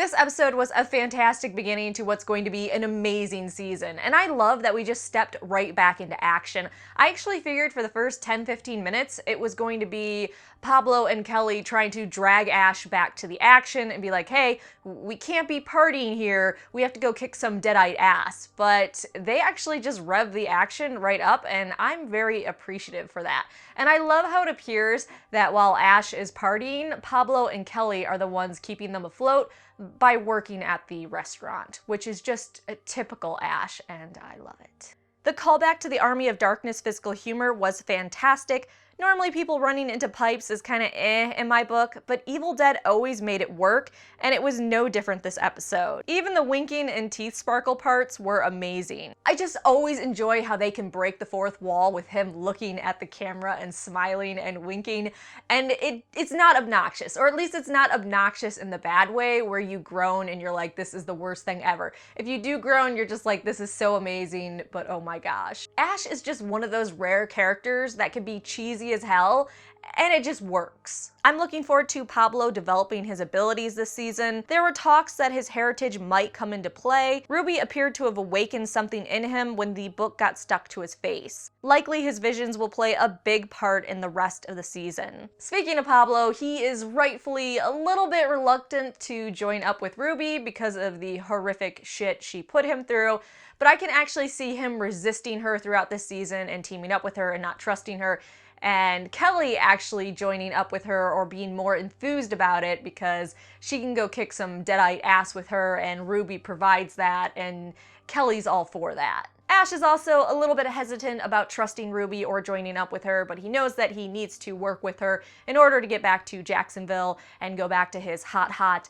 This episode was a fantastic beginning to what's going to be an amazing season, and I love that we just stepped right back into action. I actually figured for the first 10-15 minutes it was going to be Pablo and Kelly trying to drag Ash back to the action and be like, hey, we can't be partying here, we have to go kick some deadite ass. But they actually just rev the action right up, and I'm very appreciative for that. And I love how it appears that while Ash is partying, Pablo and Kelly are the ones keeping them afloat by working at the restaurant, which is just a typical Ash, and I love it. The callback to the Army of Darkness physical humor was fantastic. Normally people running into pipes is kinda in my book, but Evil Dead always made it work, and it was no different this episode. Even the winking and teeth sparkle parts were amazing. I just always enjoy how they can break the fourth wall with him looking at the camera and smiling and winking, and it's not obnoxious, or at least it's not obnoxious in the bad way where you groan and you're like, this is the worst thing ever. If you do groan, you're just like, this is so amazing, but oh my gosh. Ash is just one of those rare characters that can be cheesy as hell, and it just works. I'm looking forward to Pablo developing his abilities this season. There were talks that his heritage might come into play. Ruby appeared to have awakened something in him when the book got stuck to his face. Likely his visions will play a big part in the rest of the season. Speaking of Pablo, he is rightfully a little bit reluctant to join up with Ruby because of the horrific shit she put him through, but I can actually see him resisting her throughout this season and teaming up with her and not trusting her, and Kelly actually joining up with her or being more enthused about it because she can go kick some deadite ass with her and Ruby provides that, and Kelly's all for that. Ash is also a little bit hesitant about trusting Ruby or joining up with her, but he knows that he needs to work with her in order to get back to Jacksonville and go back to his hot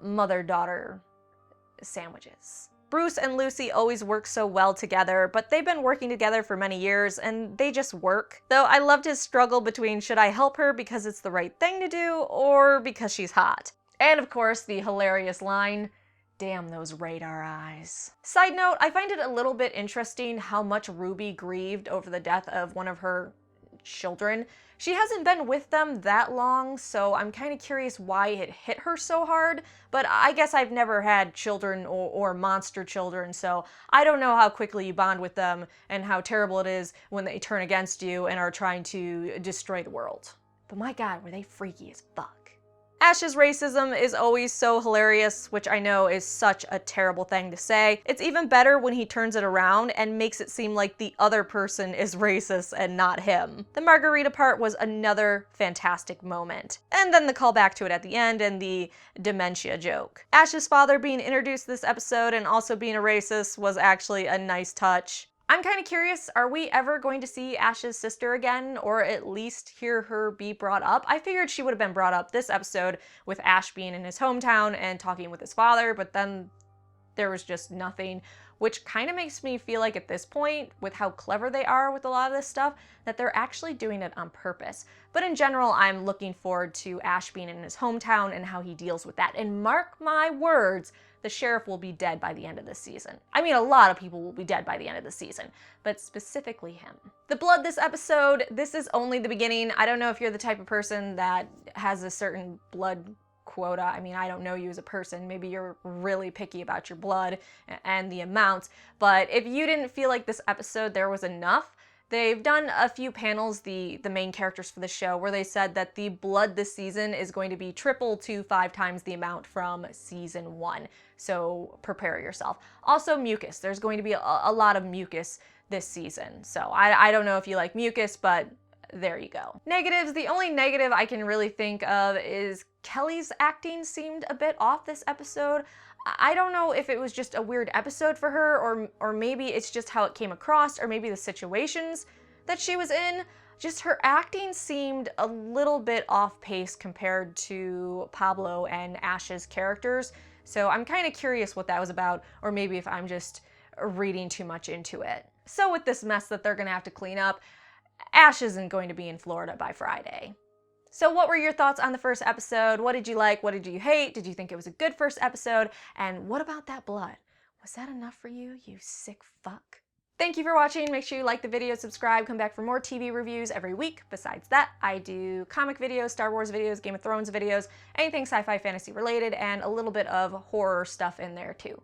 mother-daughter sandwiches. Bruce and Lucy always work so well together, but they've been working together for many years and they just work. Though I loved his struggle between should I help her because it's the right thing to do or because she's hot. And of course the hilarious line, damn those radar eyes. Side note, I find it a little bit interesting how much Ruby grieved over the death of one of her children. She hasn't been with them that long, so I'm kind of curious why it hit her so hard, but I guess I've never had children or monster children, so I don't know how quickly you bond with them and how terrible it is when they turn against you and are trying to destroy the world. But my god, were they freaky as fuck. Ash's racism is always so hilarious, which I know is such a terrible thing to say. It's even better when he turns it around and makes it seem like the other person is racist and not him. The margarita part was another fantastic moment. And then the call back to it at the end and the dementia joke. Ash's father being introduced this episode and also being a racist was actually a nice touch. I'm kind of curious, are we ever going to see Ash's sister again, or at least hear her be brought up? I figured she would have been brought up this episode with Ash being in his hometown and talking with his father, but then there was just nothing, which kind of makes me feel like at this point, with how clever they are with a lot of this stuff, that they're actually doing it on purpose. But in general, I'm looking forward to Ash being in his hometown and how he deals with that. And mark my words, the sheriff will be dead by the end of this season. I mean, a lot of people will be dead by the end of the season, but specifically him. The blood this episode, this is only the beginning. I don't know if you're the type of person that has a certain blood quota. I mean, I don't know you as a person. Maybe you're really picky about your blood and the amounts, but if you didn't feel like this episode there was enough, they've done a few panels, the main characters for the show, where they said that the blood this season is going to be triple to 5 times the amount from season 1. So prepare yourself. Also mucus. There's going to be a lot of mucus this season. So I don't know if you like mucus, but there you go. Negatives. The only negative I can really think of is Kelly's acting seemed a bit off this episode. I don't know if it was just a weird episode for her, or maybe it's just how it came across, or maybe the situations that she was in. Just her acting seemed a little bit off pace compared to Pablo and Ash's characters. So I'm kind of curious what that was about, or maybe if I'm just reading too much into it. So with this mess that they're gonna have to clean up, Ash isn't going to be in Florida by Friday. So what were your thoughts on the first episode? What did you like? What did you hate? Did you think it was a good first episode? And what about that blood? Was that enough for you, you sick fuck? Thank you for watching. Make sure you like the video, subscribe, come back for more TV reviews every week. Besides that, I do comic videos, Star Wars videos, Game of Thrones videos, anything sci-fi fantasy related, and a little bit of horror stuff in there too.